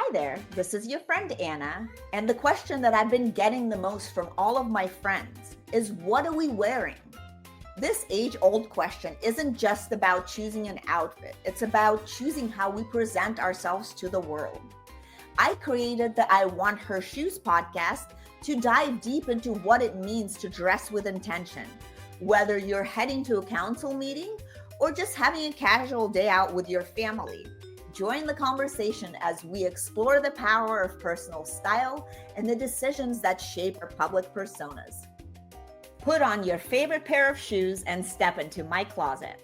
Hi there, this is your friend Anna, and the question that I've been getting the most from all of my friends is what are we wearing? This age-old question isn't just about choosing an outfit, it's about choosing how we present ourselves to the world. I created the I Want Her Shoes podcast to dive deep into what it means to dress with intention, whether you're heading to a council meeting or just having a casual day out with your family. Join the conversation as we explore the power of personal style and the decisions that shape our public personas. Put on your favorite pair of shoes and step into my closet.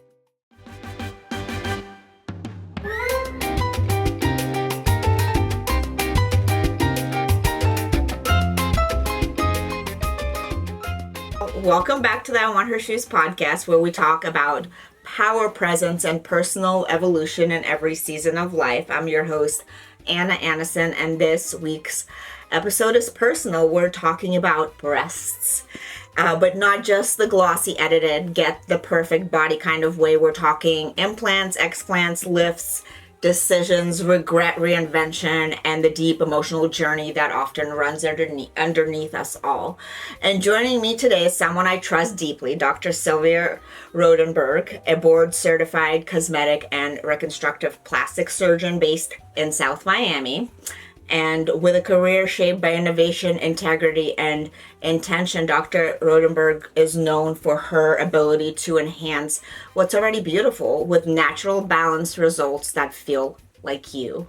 Welcome back to the I Want Her Shoes podcast, where we talk about power, presence, and personal evolution in every season of life. I'm your host, Anna Anisin, and this week's episode is personal. We're talking about breasts, but not just the glossy, edited, get the perfect body kind of way. We're talking implants, explants, lifts, decisions, regret, reinvention, and the deep emotional journey that often runs underneath us all. And joining me today is someone I trust deeply, Dr. Silvia Rotemberg, a board-certified cosmetic and reconstructive plastic surgeon based in South Miami. And with a career shaped by innovation, integrity, and intention, Dr. Rotemberg is known for her ability to enhance what's already beautiful with natural, balanced results that feel like you.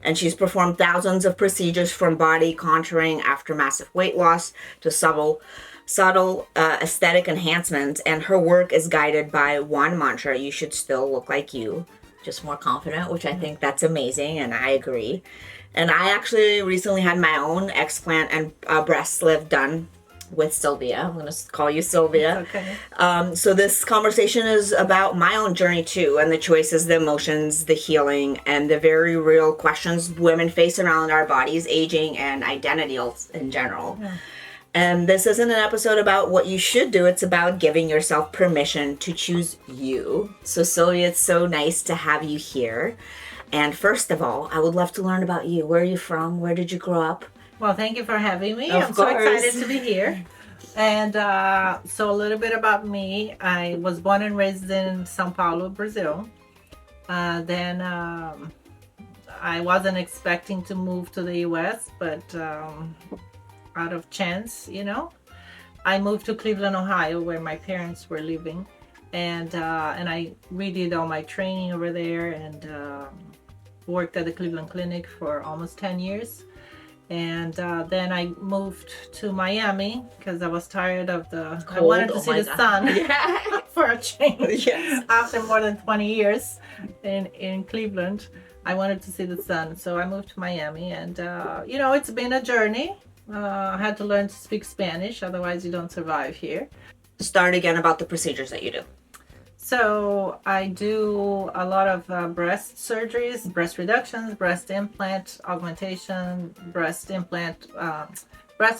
And she's performed thousands of procedures, from body contouring after massive weight loss to subtle aesthetic enhancements. And her work is guided by one mantra: you should still look like you, just more confident, which I think that's amazing, and I agree. And I actually recently had my own explant and breast lift done with Silvia. I'm going to call you Silvia. Okay. So this conversation is about my own journey too, and the choices, the emotions, the healing, and the very real questions women face around our bodies, aging, and identity in general. Yeah. And this isn't an episode about what you should do. It's about giving yourself permission to choose you. So Silvia, it's so nice to have you here. And first of all, I would love to learn about you. Where are you from? Where did you grow up? Well, thank you for having me. Of I'm course. so excited to be here. And so a little bit about me. I was born and raised in São Paulo, Brazil. Then I wasn't expecting to move to the U.S., but out of chance, I moved to Cleveland, Ohio, where my parents were living. And I redid all my training over there and worked at the Cleveland Clinic for almost 10 years. And then I moved to Miami because I was tired of the cold. I wanted to see the sun for a change. Yes. After more than 20 years in Cleveland, I wanted to see the sun. So I moved to Miami, and it's been a journey. I had to learn to speak Spanish, otherwise you don't survive here. Start again about the procedures that you do. So I do a lot of breast surgeries, breast reductions, breast implant augmentation, breast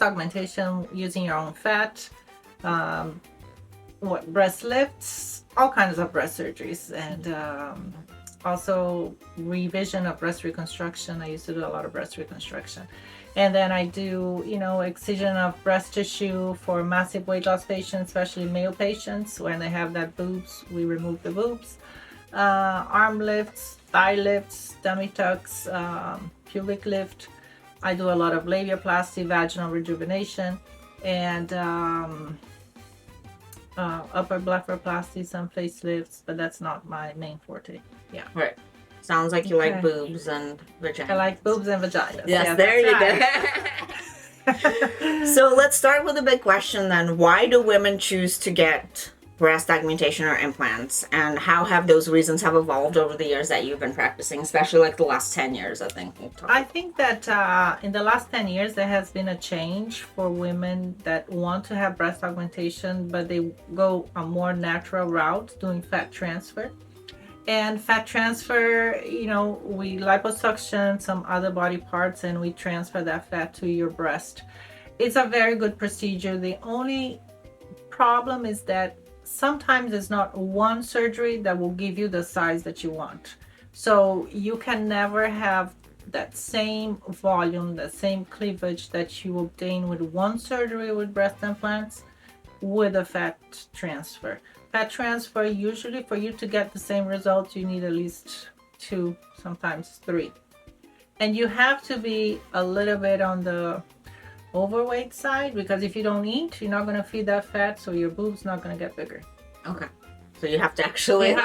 augmentation using your own fat, breast lifts, all kinds of breast surgeries, and also revision of breast reconstruction. I used to do a lot of breast reconstruction. And then I do, excision of breast tissue for massive weight loss patients, especially male patients. When they have that boobs, we remove the boobs. Arm lifts, thigh lifts, tummy tucks, pubic lift. I do a lot of labiaplasty, vaginal rejuvenation, and upper blepharoplasty, some facelifts, but that's not my main forte. Yeah. Right. Sounds like you like boobs and vaginas. I like boobs and vaginas. Yes, yeah, there you go. So let's start with a big question then. Why do women choose to get breast augmentation or implants? And how have those reasons have evolved over the years that you've been practicing, especially like the last 10 years, I think. I think that in the last 10 years, there has been a change for women that want to have breast augmentation, but they go a more natural route, doing fat transfer. And fat transfer, we liposuction some other body parts and we transfer that fat to your breast. It's a very good procedure. The only problem is that sometimes it's not one surgery that will give you the size that you want. So you can never have that same volume, that same cleavage that you obtain with one surgery with breast implants with a fat transfer. Fat transfer, usually for you to get the same results, you need at least 2, sometimes 3. And you have to be a little bit on the overweight side, because if you don't eat, you're not going to feed that fat, so your boob's not going to get bigger. Okay. So you have to actually...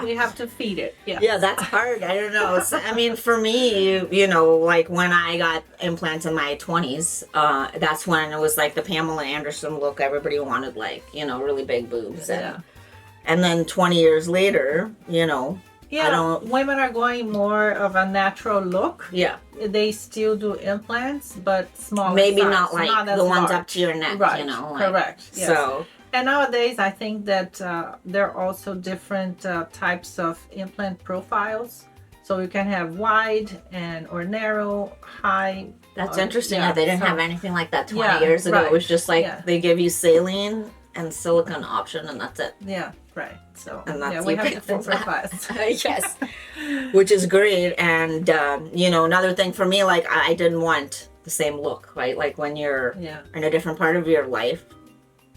We have to feed it. Yeah. Yeah, that's hard. I don't know. So, I mean, for me, you know, like when I got implants in my 20s, that's when it was like the Pamela Anderson look. Everybody wanted like, you know, really big boobs. And then 20 years later, you know, women are going more of a natural look. Yeah. They still do implants, but smaller Maybe size, not like not the ones large. up to your neck, right. you know. Like, correct. Yes. So... And nowadays, I think that there are also different types of implant profiles. So you can have wide or narrow, high. That's interesting. Yeah, they didn't have anything like that 20 years ago. Right. It was just like they give you saline and silicone option, and that's it. Yeah, right. So and that's we have different profiles. Yes, which is great. And you know, another thing for me, like I didn't want the same look, right? Like when you're in a different part of your life.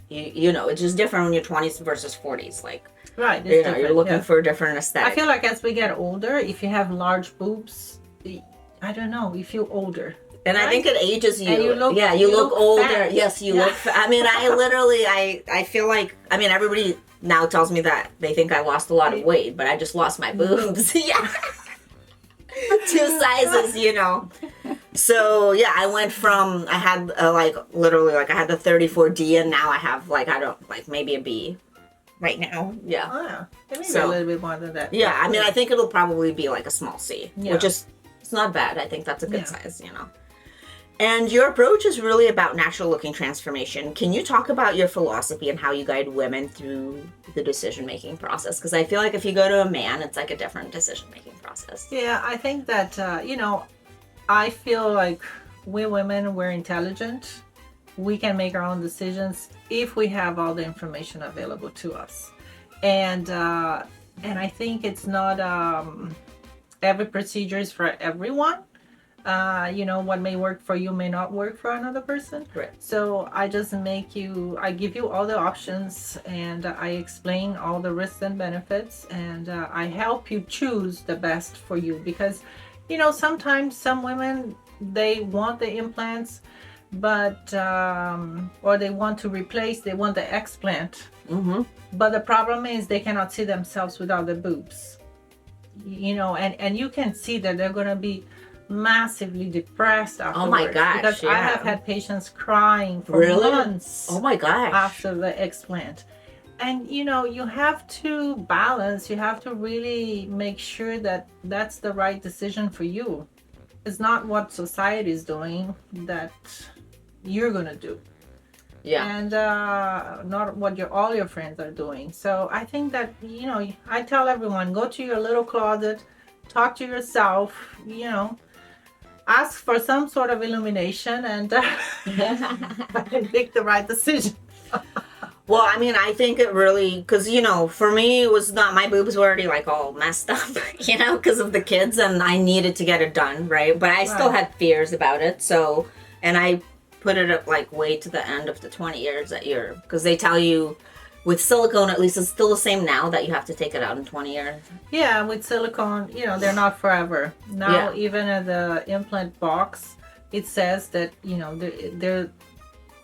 You know, it's just different when you're 20s versus 40s. Like, right, you know, you're looking for a different aesthetic. I feel like as we get older, if you have large boobs, I don't know, you feel older. And right? I think it ages you. And you look, you look older. Fat. Yes, you look fat. I mean, I literally, I feel like, I mean, everybody now tells me that they think I lost a lot of weight, but I just lost my boobs. Yeah. 2 sizes, you know. So yeah, I went from, I had like literally like I had the 34D, and now I have like, I don't, like maybe a B right now. Yeah. Oh, yeah. Maybe a little bit more than that. Yeah, I mean, I think it'll probably be like a small C, which is, it's not bad. I think that's a good size, you know. And your approach is really about natural looking transformation. Can you talk about your philosophy and how you guide women through the decision-making process? Because I feel like if you go to a man, it's like a different decision-making process. Yeah, I think that, you know, I feel like we women, we're intelligent. We can make our own decisions if we have all the information available to us. And I think it's not every procedure is for everyone. You know, what may work for you may not work for another person. Right. So I just I give you all the options, and I explain all the risks and benefits, and I help you choose the best for you. Because, you know, sometimes some women, they want the implants, but, or they want to replace, they want the explant. Mm-hmm. But the problem is they cannot see themselves without the boobs. You know, and you can see that they're going to be massively depressed afterwards. Oh my gosh, because I have had patients crying for months. Oh my gosh. After the explant. And you know, you have to balance, you have to really make sure that that's the right decision for you. It's not what society is doing that you're gonna do. Yeah. And not what all your friends are doing. So I think that, you know, I tell everyone, go to your little closet, talk to yourself, you know, ask for some sort of illumination, and make the right decision. Well, I mean, I think it really, because, you know, for me, it was not, my boobs were already like all messed up, you know, because of the kids, and I needed to get it done, right? But I still had fears about it. So, and I put it up like way to the end of the 20 years that you're, because they tell you with silicone, at least it's still the same now, that you have to take it out in 20 years. Yeah, with silicone, you know, they're not forever. Now, even at the implant box, it says that, you know,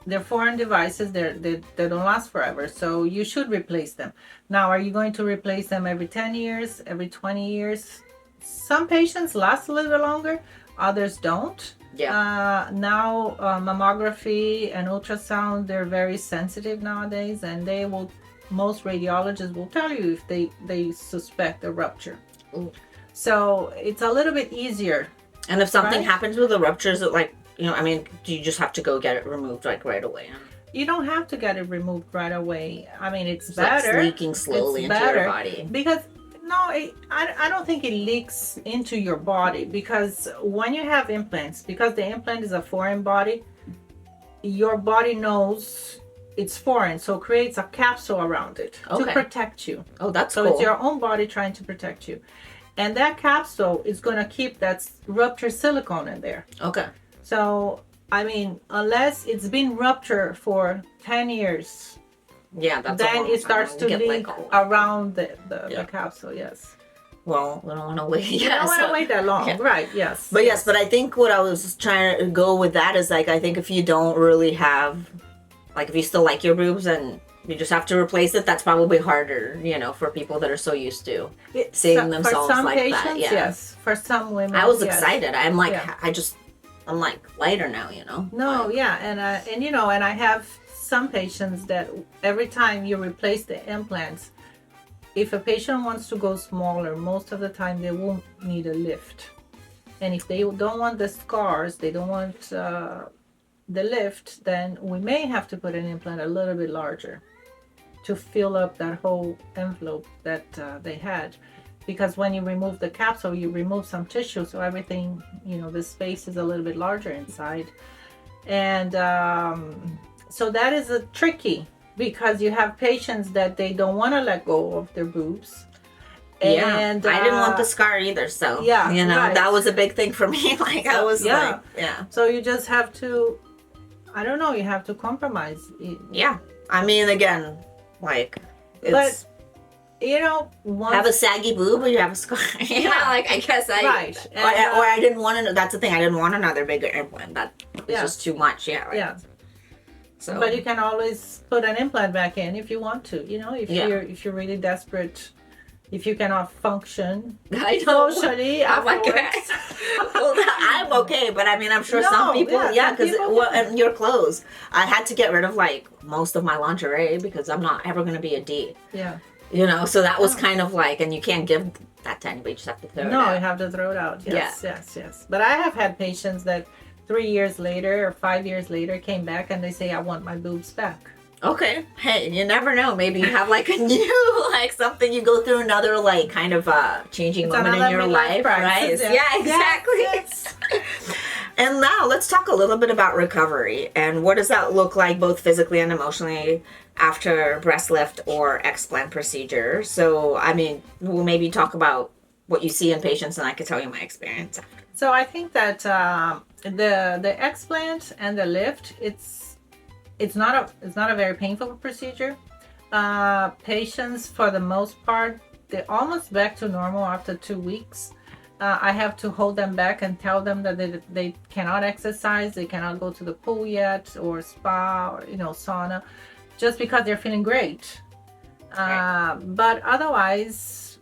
they're foreign devices. They don't last forever. So you should replace them. Now, are you going to replace them every 10 years, every 20 years? Some patients last a little bit longer, others don't. Yeah. Now, mammography and ultrasound, they're very sensitive nowadays, and most radiologists will tell you if they suspect a rupture. Ooh. So it's a little bit easier. And if something happens with the rupture, is it like, you know, I mean, do you just have to go get it removed like right away? You don't have to get it removed right away. I mean, it's better. Like leaking slowly into your body. Because no, I don't think it leaks into your body, because when you have implants, because the implant is a foreign body, your body knows it's foreign, so it creates a capsule around it to protect you. Oh, that's so cool. It's your own body trying to protect you. And that capsule is going to keep that ruptured silicone in there. Okay. So, I mean, unless it's been ruptured for 10 years, that's then it starts to leak around the capsule, yes. Well, we don't want to wait. You don't want to wait that long, right? Yes. But I think what I was trying to go with that is like, I think if you don't really have, like, if you still like your boobs and you just have to replace it, that's probably harder, for people that are so used to seeing themselves like patients, that. Yeah. Yes. For some women, I was excited. I'm like, I'm like lighter now, No, yeah, and I have some patients that every time you replace the implants, if a patient wants to go smaller, most of the time they won't need a lift. And if they don't want the scars, they don't want the lift, then we may have to put an implant a little bit larger to fill up that whole envelope that they had. Because when you remove the capsule, you remove some tissue, so everything, the space is a little bit larger inside. And so that is tricky, because you have patients that they don't want to let go of their boobs. And I didn't want the scar either, so right. That was a big thing for me. Like, I was So you just have to, I don't know, you have to compromise. Yeah, I mean, again, like, it's... But, have a saggy boob or you have a scar. Like, I guess right. Or I didn't want to. That's the thing. I didn't want another bigger implant. That was just too much. Yeah. So. But you can always put an implant back in if you want to. If you're really desperate, if you cannot function socially afterwards. Well, I'm okay, but I mean, I'm sure some people, because and your clothes, I had to get rid of like most of my lingerie because I'm not ever going to be a D. Yeah. So that was kind of like, and you can't give that to anybody, you just have to throw it out. No, you have to throw it out. Yes. But I have had patients that 3 years later or 5 years later came back and they say, I want my boobs back. Okay. Hey, you never know. Maybe you have like a new, like something, you go through another like kind of changing moment in your life, right? Yeah, exactly. Yes. And now let's talk a little bit about recovery and what does that look like both physically and emotionally after breast lift or explant procedure. So, I mean, we'll maybe talk about what you see in patients and I could tell you my experience after. So I think that the explant and the lift, it's not a very painful procedure. Patients, for the most part, they're almost back to normal after 2 weeks. I have to hold them back and tell them that they cannot exercise, they cannot go to the pool yet, or spa, or sauna, just because they're feeling great. Right. But otherwise,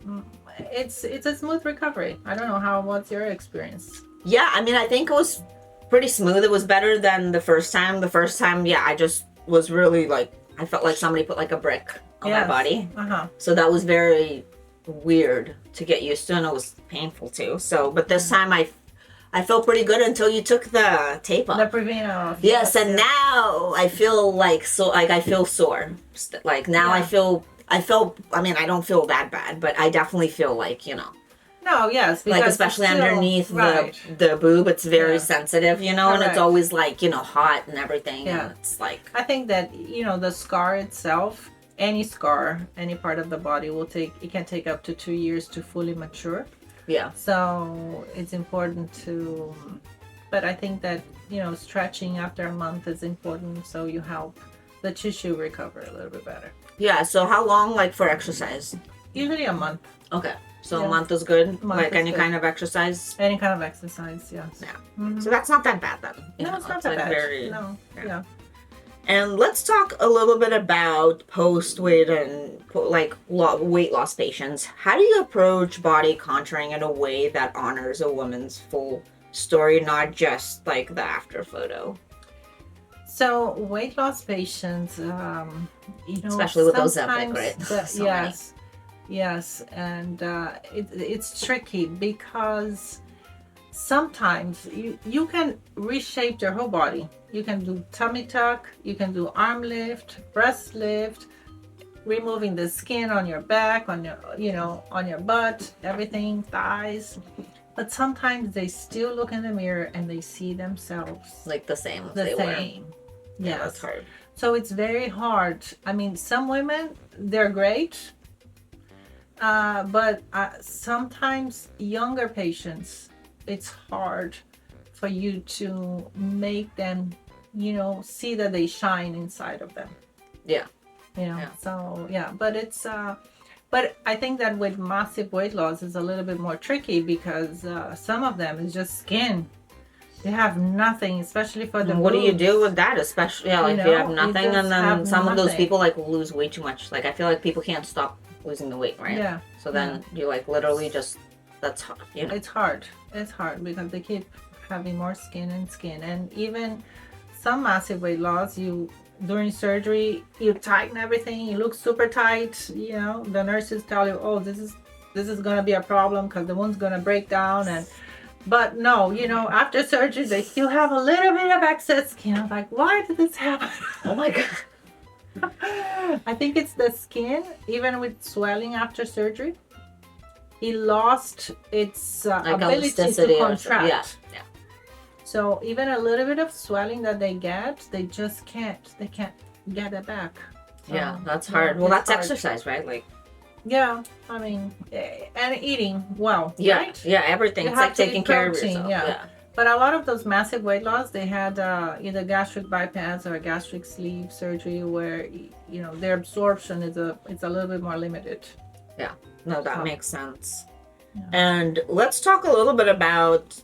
it's a smooth recovery. I don't know what's your experience? Yeah, I mean, I think it was pretty smooth. It was better than the first time. The first time, I just was really like, I felt like somebody put like a brick on my body. So that was very weird to get used to, and it was painful too. So, but this time I felt pretty good until you took the tape off. The Preveno off. Yes, and now I feel like I feel sore. Like now I mean, I don't feel that bad, but I definitely feel like, No, yes. Like, especially underneath the boob, it's very sensitive, and it's always like, hot and everything. Yeah. And it's like... I think that, the scar itself, any scar, any part of the body it can take up to 2 years to fully mature. Yeah. So it's important but I think that, stretching after a month is important, so you help the tissue recover a little bit better. Yeah, so how long, like, for exercise? Usually a month. Okay. So a month is good? Any kind of exercise? Any kind of exercise, yes. Yeah. Mm-hmm. So that's not that bad then. No, it's not that bad. Yeah. And let's talk a little bit about post-weight and weight loss patients. How do you approach body contouring in a way that honors a woman's full story, not just like the after photo? So weight loss patients, especially with those Ozempic, right? Yes, and it's tricky because sometimes you can reshape your whole body. You can do tummy tuck, you can do arm lift, breast lift, removing the skin on your back, on your butt, everything, thighs. But sometimes they still look in the mirror and they see themselves like the same. Yes. Yeah, that's hard. So it's very hard. I mean, some women, they're great. But sometimes younger patients, it's hard for you to make them, see that they shine inside of them. Yeah. So yeah, but it's but I think that with massive weight loss is a little bit more tricky because some of them is just skin. They have nothing, especially for the what do you boobs. do with that? Especially, yeah, like if you have nothing, and then some of those people like lose way too much. Like I feel like people can't stop losing the weight, right? Yeah. So then you like literally just, that's hard, It's hard. It's hard because they keep having more skin and skin, and even some massive weight loss, during surgery you tighten everything, you look super tight. The nurses tell you, oh, this is gonna be a problem because the wound's gonna break down, but no, after surgery they still have a little bit of excess skin. I'm like, why did this happen? Oh my god. I think it's the skin. Even with swelling after surgery, it lost its ability to contract. Yeah. So even a little bit of swelling that they get, they can't get it back. So, yeah, that's hard. Well, that's hard. Exercise, right? Like, yeah, I mean, and eating well. Yeah, right? Yeah, everything. It's like taking care of yourself. Yeah. But a lot of those massive weight loss, they had either gastric bypass or gastric sleeve surgery, where their absorption is a little bit more limited. Yeah, no, that makes sense. Yeah. And let's talk a little bit about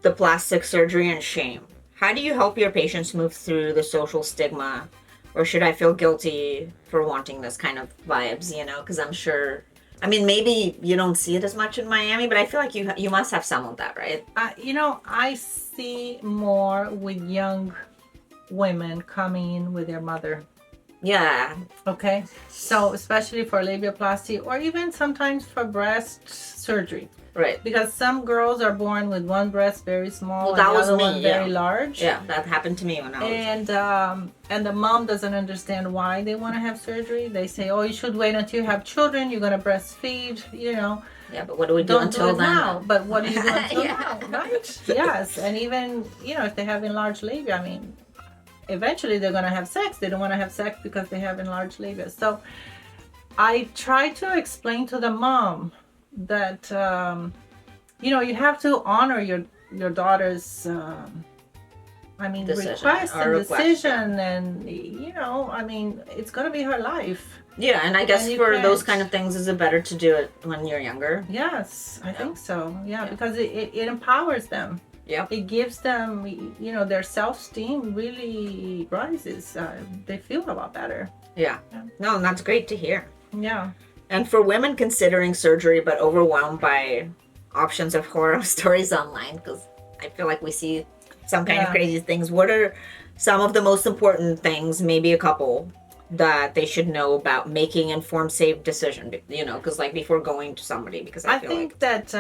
the plastic surgery and shame. How do you help your patients move through the social stigma, or should I feel guilty for wanting this kind of vibes? Because I'm sure. I mean, maybe you don't see it as much in Miami, but I feel like you must have some of that, right? I see more with young women coming in with their mother. Yeah. Okay. So especially for labiaplasty, or even sometimes for breast surgery. Right. Because some girls are born with one breast very small, well, that and the was other me, one very large. Yeah, that happened to me when I was. And the mom doesn't understand why they want to have surgery. They say, "Oh, you should wait until you have children. You're gonna breastfeed." Yeah, but what do we do until then? Now. But what do you do until now? Right? Yes, and even if they have enlarged labia, I mean, eventually they're gonna have sex. They don't want to have sex because they have enlarged labia. So I try to explain to the mom that you have to honor your daughter's request and decision, and I mean, it's gonna be her life. Yeah, and I guess for those kind of things, is it better to do it when you're younger? Yes, I think so. Yeah, because it empowers them. Yeah, it gives them, their self-esteem really rises. They feel a lot better. Yeah. No, and that's great to hear. Yeah. And for women considering surgery but overwhelmed by options of horror stories online, because I feel like we see some kind of crazy things, what are some of the most important things, maybe a couple, that they should know about making informed, safe decision, because like before going to somebody, because I feel think that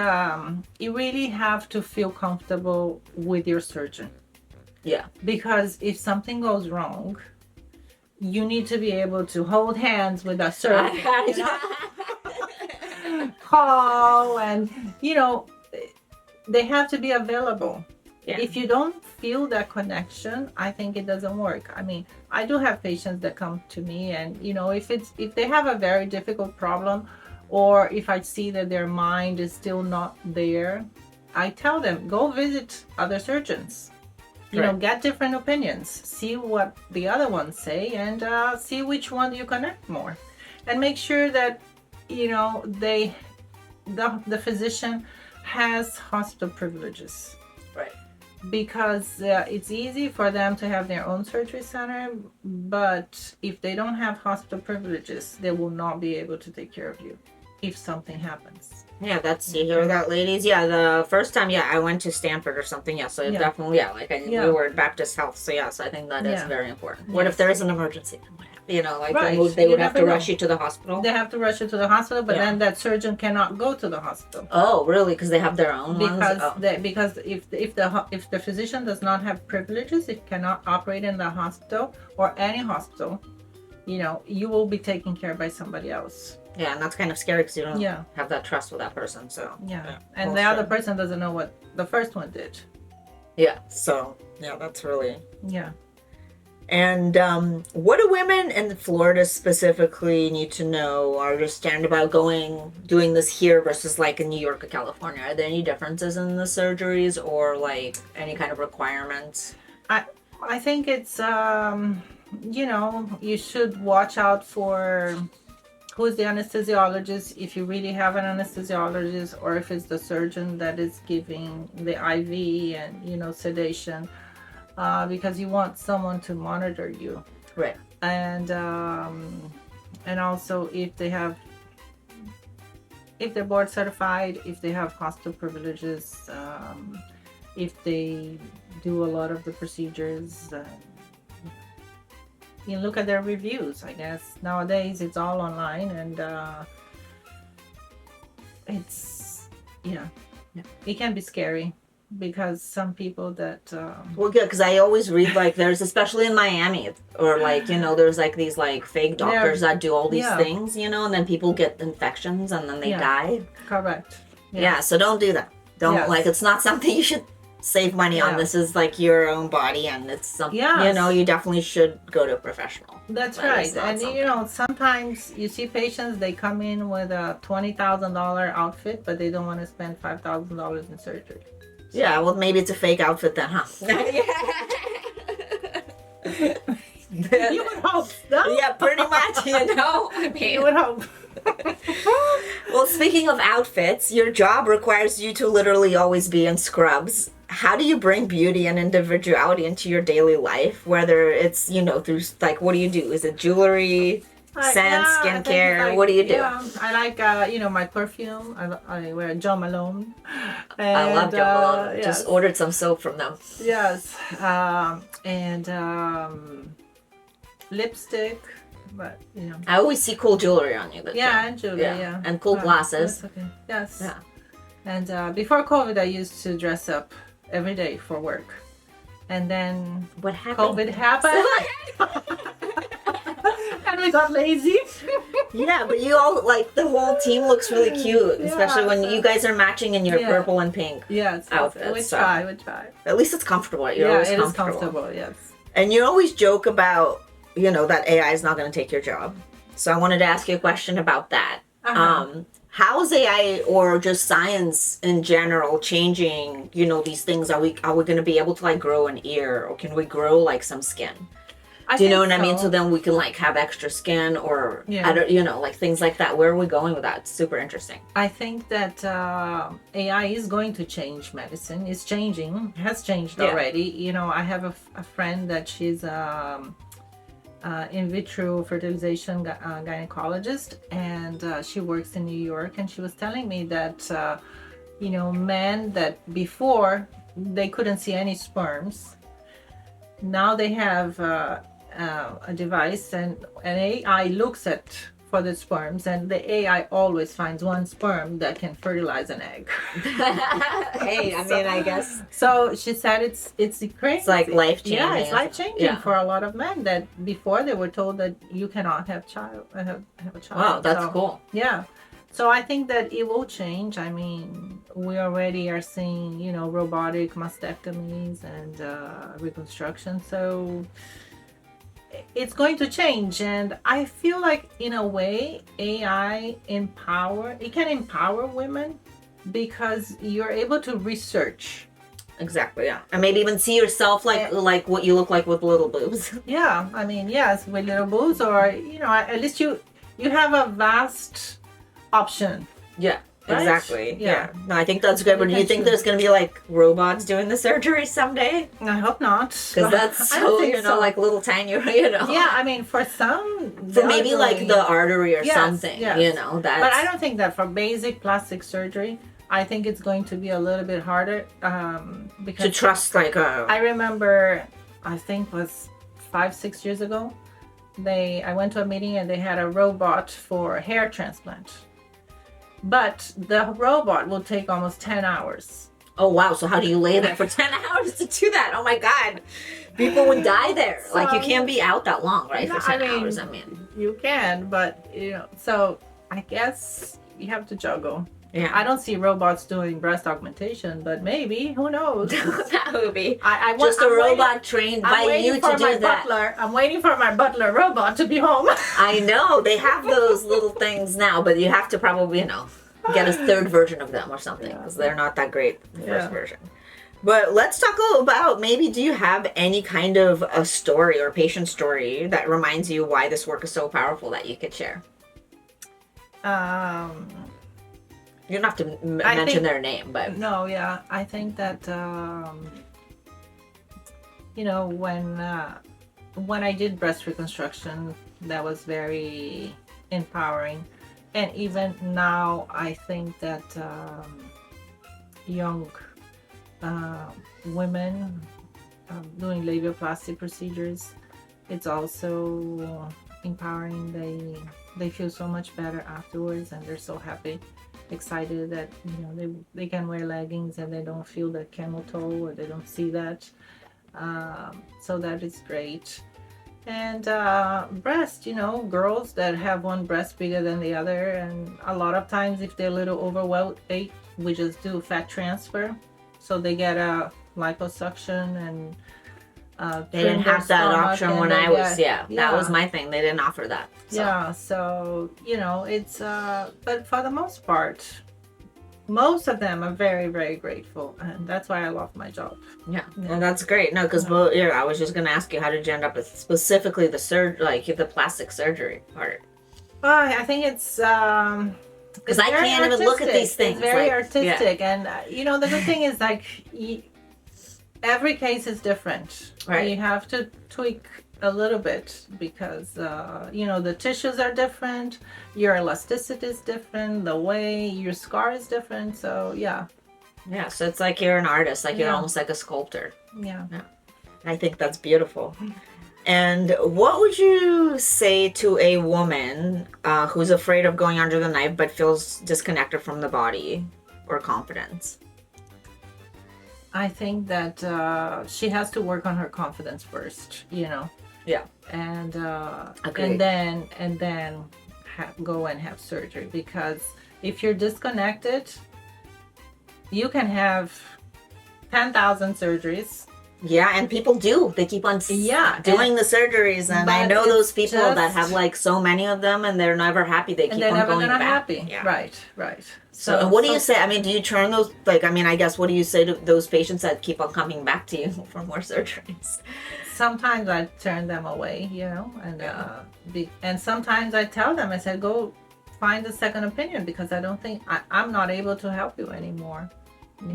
you really have to feel comfortable with your surgeon. Yeah. Because if something goes wrong, you need to be able to hold hands with a surgeon. Call, and they have to be available. Yeah. If you don't feel that connection, I think it doesn't work. I mean, I do have patients that come to me, and if they have a very difficult problem, or if I see that their mind is still not there, I tell them, go visit other surgeons. Get different opinions, see what the other ones say, and see which one you connect more, and make sure that the physician has hospital privileges. Right. Because it's easy for them to have their own surgery center, but if they don't have hospital privileges, they will not be able to take care of you if something happens. Yeah, you hear that, ladies? Yeah, the first time, I went to Stanford or something. Yeah, so definitely, we were at Baptist Health. So so I think that is very important. Yes. What if there is an emergency? They would have to rush you to the hospital. They have to rush you to the hospital, but then that surgeon cannot go to the hospital. Oh, really? Because they have their own ones? Oh. Because if the physician does not have privileges, it cannot operate in the hospital or any hospital. You will be taken care of by somebody else. Yeah, and that's kind of scary because you don't have that trust with that person. So and the other person doesn't know what the first one did. Yeah. So that's really And what do women in Florida specifically need to know or understand about doing this here versus like in New York or California? Are there any differences in the surgeries or like any kind of requirements? I think it's you should watch out for who's the anesthesiologist, if you really have an anesthesiologist, or if it's the surgeon that is giving the IV and sedation. Because you want someone to monitor you, Right. and also if they're board certified, if they have hospital privileges, if they do a lot of the procedures. You look at their reviews. I guess nowadays it's all online, and it's it can be scary. Because some people that well, good, because I always read like there's, especially in Miami, or like there's like these like fake doctors that do all these things, and then people get infections and then they die. Correct. Yeah, so don't do that. Don't like, it's not something you should save money on. This is like your own body, and it's something you definitely should go to a professional. That's right. And sometimes you see patients, they come in with a $20,000 outfit, but they don't want to spend $5,000 in surgery. Yeah, well, maybe it's a fake outfit then, huh? You would hope, no? Yeah, pretty much, I mean, you would hope. Well, speaking of outfits, your job requires you to literally always be in scrubs. How do you bring beauty and individuality into your daily life? Whether it's, through, like, what do you do? Is it jewelry, scent, skincare? What do you do? Yeah, I like, my perfume. I wear Jo Malone. And, I love Jo Malone. Yes. Just ordered some soap from them. Yes. And lipstick. But, I always see cool jewelry on you. And jewelry, yeah. And cool glasses. Okay. Yes. Yeah. And before COVID, I used to dress up every day for work. And then what happened? COVID happened. And we got lazy. Yeah, but you all, like, the whole team looks really cute, especially when you guys are matching in your purple and pink outfits. We try. At least it's comfortable. You're always comfortable. It is comfortable, yes. And you always joke about, that AI is not going to take your job. So I wanted to ask you a question about that. How is AI or just science in general changing, these things? Are we going to be able to like grow an ear, or can we grow like some skin? Do you know what I mean? So then we can like have extra skin, or like things like that. Where are we going with that? It's super interesting. I think that AI is going to change medicine. It's changing. It has changed already. I have a friend that she's in vitro fertilization gynecologist, and she works in New York, and she was telling me that men that before they couldn't see any sperms, now they have a device, and an AI looks for the sperms, and the AI always finds one sperm that can fertilize an egg. Hey, I mean, I guess. So she said it's crazy. It's like life changing. Yeah, it's life changing for a lot of men that before they were told that you cannot have a child. Wow, that's cool. Yeah. So I think that it will change. I mean, we already are seeing, robotic mastectomies and reconstruction. So it's going to change, and I feel like in a way AI can empower women, because you're able to research. Exactly, yeah. And maybe even see yourself like what you look like with little boobs. Yeah, I mean, yes, with little boobs, or at least you have a vast option. Yeah. Right? Exactly. Yeah. No, I think that's good. But do you think there's going to be like robots doing the surgery someday? I hope not. Because that's so, like little tiny, Yeah, I mean, for some. For maybe like the artery or something, yes. That's... But I don't think that for basic plastic surgery, I think it's going to be a little bit harder. Because to trust like a... I remember, I think it was 5-6 years ago, I went to a meeting and they had a robot for hair transplant. But the robot will take almost 10 hours. Oh, wow. So how do you lay there for 10 hours to do that? Oh, my God. People would die there. So, like, you can't be out that long, right? For 10 hours, I mean. You can, but, so I guess you have to juggle. Yeah. I don't see robots doing breast augmentation, but maybe, who knows? That would be I'm a robot waiting, trained I'm by waiting you for to my do that. butler. I'm waiting for my butler robot to be home. I know they have those little things now, but you have to probably, get a third version of them or something because they're not that great, the first version. But let's talk a little about, maybe do you have any kind of a story or patient story that reminds you why this work is so powerful that you could share? You don't have to mention their name, but... No, yeah. I think that, when I did breast reconstruction, that was very empowering. And even now, I think that young women doing labiaplasty procedures, it's also empowering. They feel so much better afterwards, and they're so happy, excited that they can wear leggings and they don't feel the camel toe, or they don't see that. So that is great. And breast, girls that have one breast bigger than the other, and a lot of times if they're a little overweight, we just do fat transfer, so they get a liposuction and they didn't have that option when I was that was my thing. They didn't offer that. So it's but for the most part, most of them are very, very grateful, and that's why I love my job. Yeah. And that's great. No, because I was just gonna ask you, how did you end up with specifically the plastic surgery part? I think it's because I can't even look at these things. It's very artistic, and the good thing is every case is different. Right. You have to tweak a little bit because the tissues are different, your elasticity is different, the way your scar is different. So so it's like you're an artist, like you're almost like a sculptor. Yeah. I think that's beautiful. And what would you say to a woman who's afraid of going under the knife but feels disconnected from the body or confidence? I think that she has to work on her confidence first, Yeah. And then go and have surgery, because if you're disconnected, you can have 10,000 surgeries. Yeah, and people do. They keep on doing the surgeries, and I know those people that have like so many of them, and they're never happy. They keep on going back. Happy. Yeah. Right. So what do you say? I mean, do you turn those, I guess, what do you say to those patients that keep on coming back to you for more surgeries? Sometimes I turn them away, and sometimes I tell them, I said, go find a second opinion, because I don't think I'm not able to help you anymore.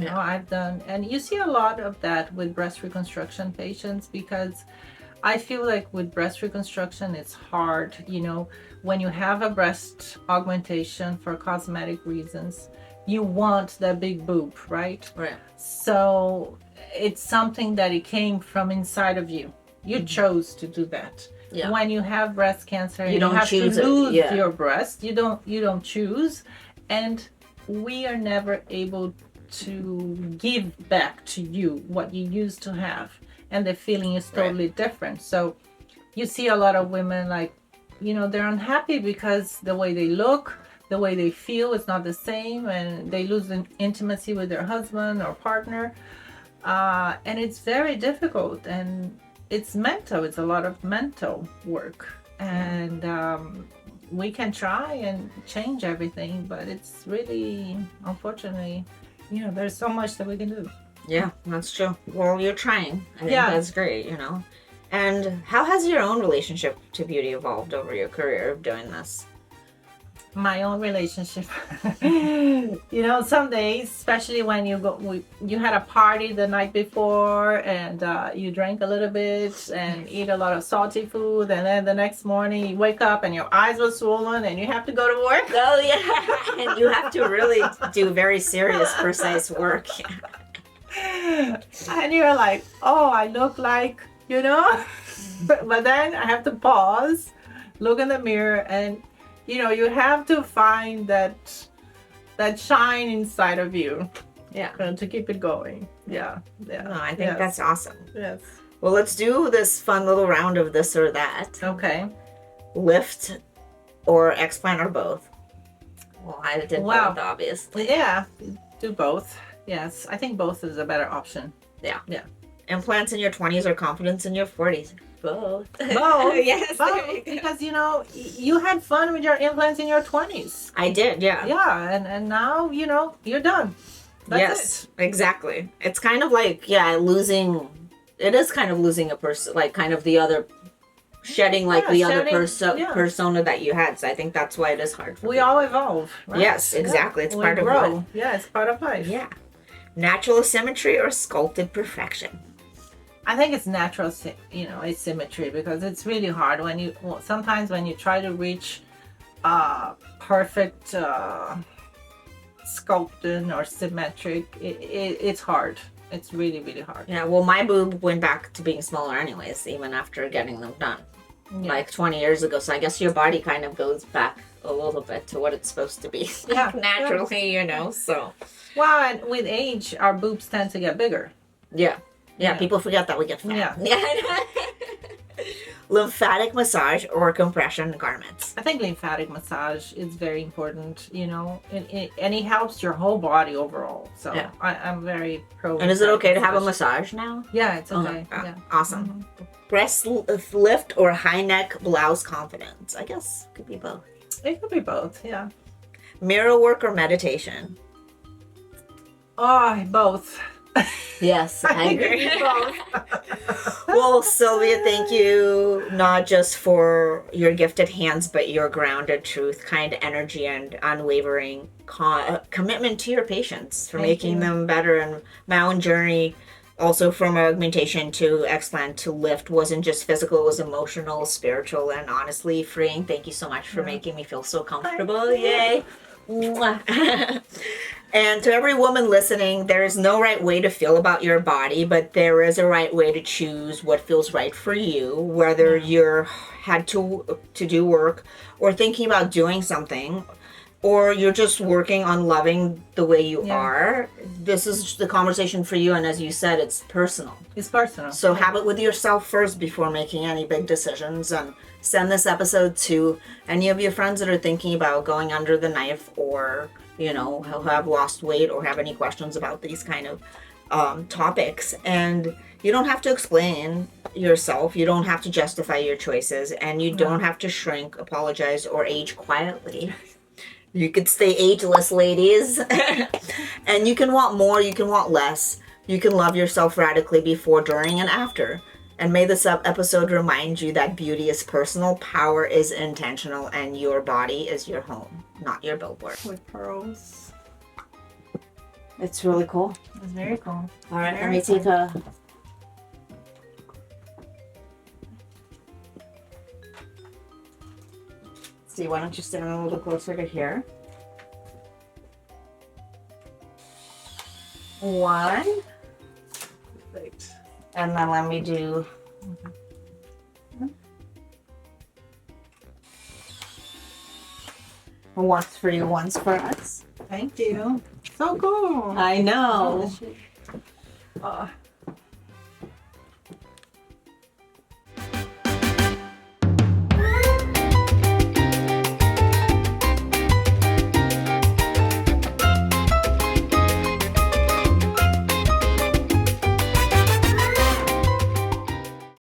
I've done, and you see a lot of that with breast reconstruction patients, because I feel like with breast reconstruction, it's hard, when you have a breast augmentation for cosmetic reasons, you want that big boob, right? Right. So it's something that it came from inside of you. You chose to do that. Yeah. When you have breast cancer, you don't have to lose your breast. You don't choose, and we are never able to give back to you what you used to have, and the feeling is totally different. So you see a lot of women they're unhappy because the way they look, the way they feel is not the same, and they lose an intimacy with their husband or partner, and it's very difficult, and it's mental. It's a lot of mental work, and we can try and change everything, but it's really, unfortunately, there's so much that we can do. Yeah, that's true. Well, you're trying. I think that's great, And how has your own relationship to beauty evolved over your career of doing this? My own relationship. Some days, especially when you had a party the night before, and you drank a little bit and eat a lot of salty food, and then the next morning you wake up and your eyes were swollen and you have to go to work. Oh yeah, and you have to really do very serious, precise work. And you're like, oh, I look like, but then I have to pause, look in the mirror, and you have to find that shine inside of you, to keep it going. No, I think that's awesome. Yes. Well, let's do this fun little round of this or that. Okay. Lift or explant or both? Well, I did Wow. both, obviously. Yeah, do both. Yes, I think both is a better option. Yeah. Yeah. Implants in your 20s or confidence in your 40s? Both. Both. Yes. there you Both, go. because you had fun with your implants in your 20s. I did, yeah. Yeah, and now you're done. That's Yes, exactly. It's kind of like, yeah, losing. It is kind of losing a person, like kind of the other, shedding like Yeah, the other shedding, yeah. persona that you had. So I think that's why it is hard for We people. all evolve, right? Yes, exactly. It's We part of grow. life. Yeah, it's part of life. Yeah. Natural symmetry or sculpted perfection? I think it's natural, asymmetry, because it's really hard sometimes when you try to reach perfect sculpting or symmetric, it's hard. It's really, really hard. Yeah, well, my boob went back to being smaller anyways, even after getting them done. Yeah. Like 20 years ago. So I guess your body kind of goes back a little bit to what it's supposed to be. Yeah, Naturally, so. Well, and with age, our boobs tend to get bigger. Yeah. Yeah, Yeah. people forget that we get fat. Yeah. Lymphatic massage or compression garments? I think lymphatic massage is very important, and it helps your whole body overall. So Yeah. I'm very pro. And is it okay to have a massage. massage now? Yeah, it's okay. Okay. Yeah. Awesome. Mhm. Breast lift or high neck blouse confidence? I guess could be both. It could be both. Yeah. Mirror work or meditation? Oh, both. Yes, I agree. Both. Well, Sylvia, thank you not just for your gifted hands, but your grounded truth, kind energy, and unwavering commitment to your patients for Thank making you. them better. And my own journey, also from augmentation to explant to lift, wasn't just physical, it was emotional, spiritual, and honestly freeing. Thank you so much for making me feel so comfortable. Thank you. Yay. Mwah. And to every woman listening, there is no right way to feel about your body, but there is a right way to choose what feels right for you, whether you're had to do work or thinking about doing something, or you're just working on loving the way you are. This is the conversation for you, and as you said, it's personal. It's personal. So have it with yourself first before making any big decisions, and send this episode to any of your friends that are thinking about going under the knife, or who have lost weight or have any questions about these kind of topics. And you don't have to explain yourself, you don't have to justify your choices, and you don't have to shrink, apologize, or age quietly. You could stay ageless, ladies. And you can want more, you can want less. You can love yourself radically before, during, and after. And may this episode remind you that beauty is personal, power is intentional, and your body is your home, not your billboard. With pearls. It's really cool. It's very cool. All right, Very let me take a... See, why don't you stand a little closer to here? 1. Perfect. And then let me do... Once for you, once for us. Thank you. So cool. I know. Oh,